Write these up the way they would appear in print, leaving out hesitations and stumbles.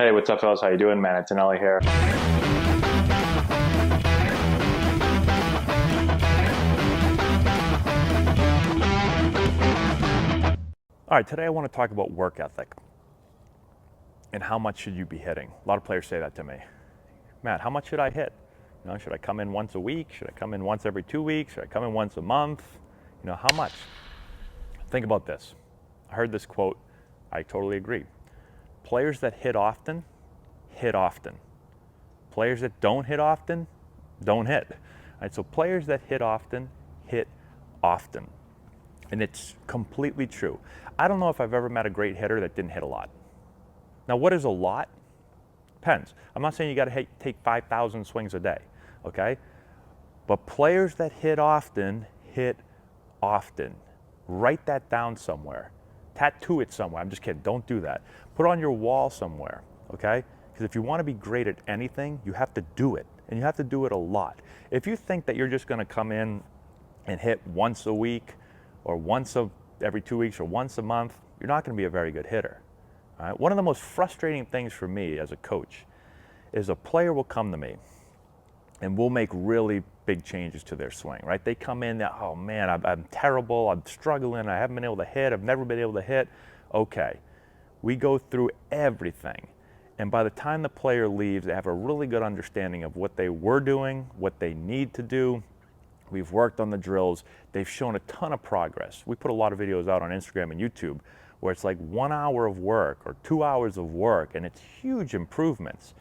Hey, what's up, fellas? How you doing, man? Antonelli here. All right, today I want to talk about work ethic and how much should you be hitting. A lot of players say that to me. Matt, how much should I hit? Should I come in once a week? Should I come in once every 2 weeks? Should I come in once a month? How much? Think about this. I heard this quote. I totally agree. Players that hit often, hit often. Players that don't hit often, don't hit. All right, so players that hit often. And it's completely true. I don't know if I've ever met a great hitter that didn't hit a lot. Now, what is a lot? Depends. I'm not saying you got to take 5,000 swings a day, okay? But players that hit often, hit often. Write that down somewhere. Tattoo it somewhere. I'm just kidding. Don't do that. Put it on your wall somewhere, okay? Because if you want to be great at anything, you have to do it. And you have to do it a lot. If you think that you're just going to come in and hit once a week or every 2 weeks or once a month, you're not going to be a very good hitter. All right? One of the most frustrating things for me as a coach is a player will come to me and we'll make really big changes to their swing, right? They come in, oh man, I'm terrible, I'm struggling, I haven't been able to hit, I've never been able to hit. Okay, we go through everything. And by the time the player leaves, they have a really good understanding of what they were doing, what they need to do. We've worked on the drills. They've shown a ton of progress. We put a lot of videos out on Instagram and YouTube where it's like 1 hour of work or 2 hours of work, and it's huge improvements.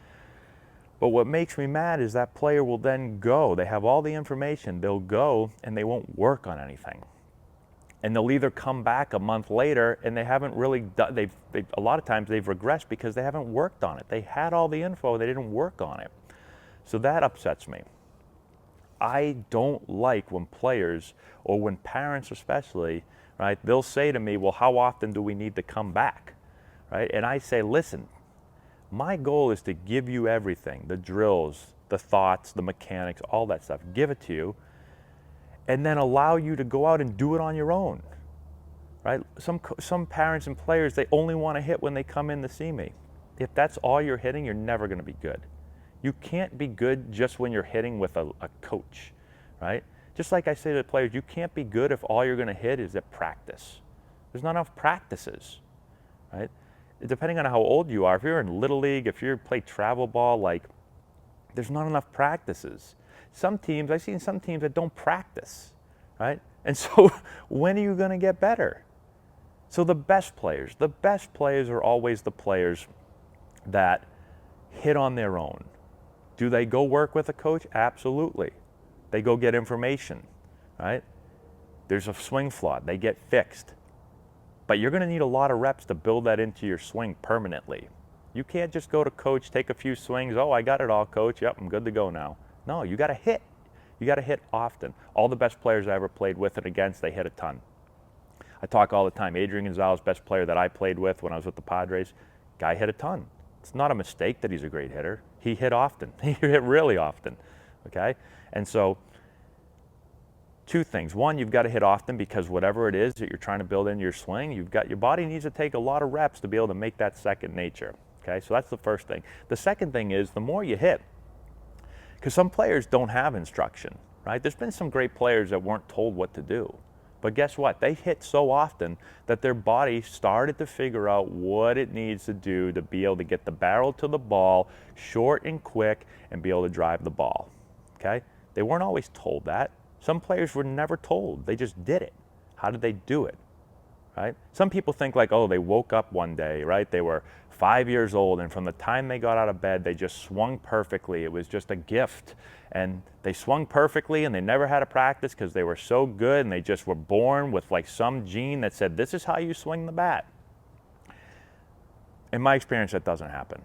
But what makes me mad is that player will then go. They have all the information. They'll go and they won't work on anything. And they'll either come back a month later and they haven't really done, a lot of times they've regressed because they haven't worked on it. They had all the info, they didn't work on it. So that upsets me. I don't like when players, or when parents especially, right, they'll say to me, well, how often do we need to come back, right? And I say, listen, my goal is to give you everything, the drills, the thoughts, the mechanics, all that stuff, give it to you, and then allow you to go out and do it on your own, right? Some parents and players, they only want to hit when they come in to see me. If that's all you're hitting, you're never going to be good. You can't be good just when you're hitting with a coach, right? Just like I say to the players, you can't be good if all you're going to hit is at practice. There's not enough practices, right? Depending on how old you are, if you're in Little League, if you play travel ball, like, there's not enough practices. I've seen some teams that don't practice, right? And so when are you going to get better? So the best players are always the players that hit on their own. Do they go work with a coach? Absolutely. They go get information, right? There's a swing flaw. They get fixed. But you're going to need a lot of reps to build that into your swing permanently. You can't just go to coach, take a few swings. Oh, I got it all, coach. Yep, I'm good to go now. No, you got to hit. You got to hit often. All the best players I ever played with and against, they hit a ton. I talk all the time. Adrian Gonzalez, best player that I played with when I was with the Padres, guy hit a ton. It's not a mistake that he's a great hitter. He hit often. He hit really often, okay? And so two things. One, you've got to hit often because whatever it is that you're trying to build into your swing, your body needs to take a lot of reps to be able to make that second nature, okay? So that's the first thing. The second thing is the more you hit, because some players don't have instruction, right? There's been some great players that weren't told what to do. But guess what? They hit so often that their body started to figure out what it needs to do to be able to get the barrel to the ball short and quick and be able to drive the ball, okay? They weren't always told that. Some players were never told. They just did it. How did they do it, right? Some people think like, oh, they woke up one day, right? They were 5 years old, and from the time they got out of bed, they just swung perfectly. It was just a gift. And they swung perfectly, and they never had to practice because they were so good, and they just were born with like some gene that said, this is how you swing the bat. In my experience, that doesn't happen,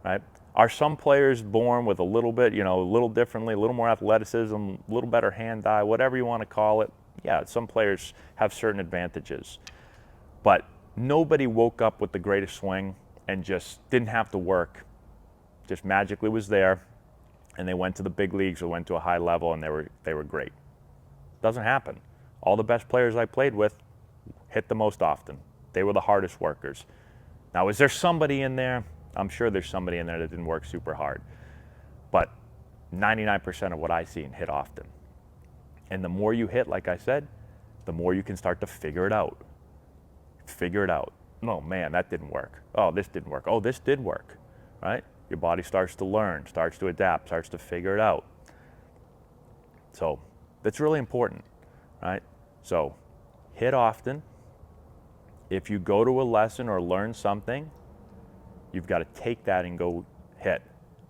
right? Are some players born with a little bit, a little differently, a little more athleticism, a little better hand-eye, whatever you want to call it? Yeah, some players have certain advantages. But nobody woke up with the greatest swing and just didn't have to work, just magically was there, and they went to the big leagues or went to a high level and they were great. Doesn't happen. All the best players I played with hit the most often. They were the hardest workers. Now, is there somebody in there? I'm sure there's somebody in there that didn't work super hard. But 99% of what I see hit often. And the more you hit, like I said, the more you can start to figure it out. Figure it out. Oh man, that didn't work. Oh, this didn't work. Oh, this did work, right? Your body starts to learn, starts to adapt, starts to figure it out. So that's really important, right? So hit often. If you go to a lesson or learn something, you've got to take that and go hit.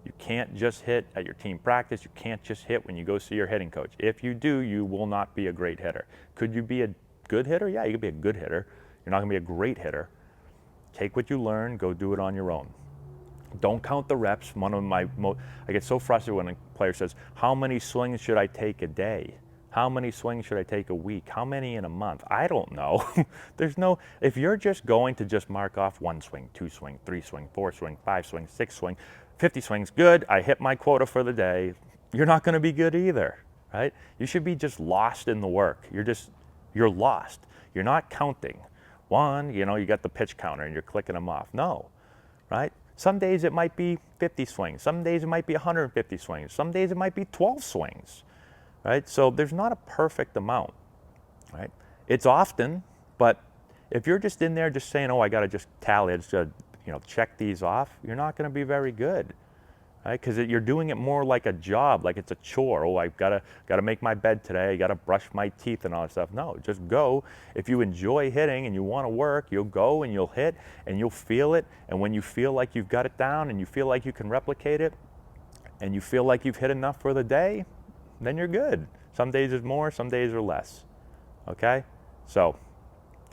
You can't just hit at your team practice. You can't just hit when you go see your hitting coach. If you do, you will not be a great hitter. Could you be a good hitter? Yeah, you could be a good hitter. You're not going to be a great hitter. Take what you learn, go do it on your own. Don't count the reps. I get so frustrated when a player says, how many swings should I take a day? How many swings should I take a week? How many in a month? I don't know. If you're just going to just mark off 1 swing, 2 swing, 3 swing, 4 swing, 5 swing, 6 swing, 50 swings, good, I hit my quota for the day, you're not going to be good either, right? You should be just lost in the work. You're lost. You're not counting. One, you got the pitch counter and you're clicking them off. No, right? Some days it might be 50 swings. Some days it might be 150 swings. Some days it might be 12 swings, right? So there's not a perfect amount, right? It's often, but if you're just in there just saying, oh, I got to just tally, I just got to, check these off, you're not going to be very good, right? Because you're doing it more like a job, like it's a chore. Oh, I've got to make my bed today. I got to brush my teeth and all that stuff. No, just go. If you enjoy hitting and you want to work, you'll go and you'll hit and you'll feel it. And when you feel like you've got it down and you feel like you can replicate it and you feel like you've hit enough for the day, then you're good. Some days is more, some days are less. Okay? So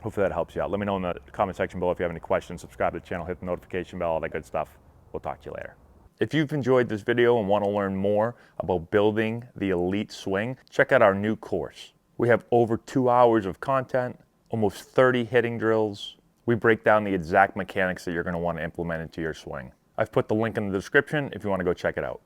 hopefully that helps you out. Let me know in the comment section below if you have any questions. Subscribe to the channel, hit the notification bell, all that good stuff. We'll talk to you later. If you've enjoyed this video and want to learn more about building the elite swing, check out our new course. We have over 2 hours of content, almost 30 hitting drills. We break down the exact mechanics that you're going to want to implement into your swing. I've put the link in the description if you want to go check it out.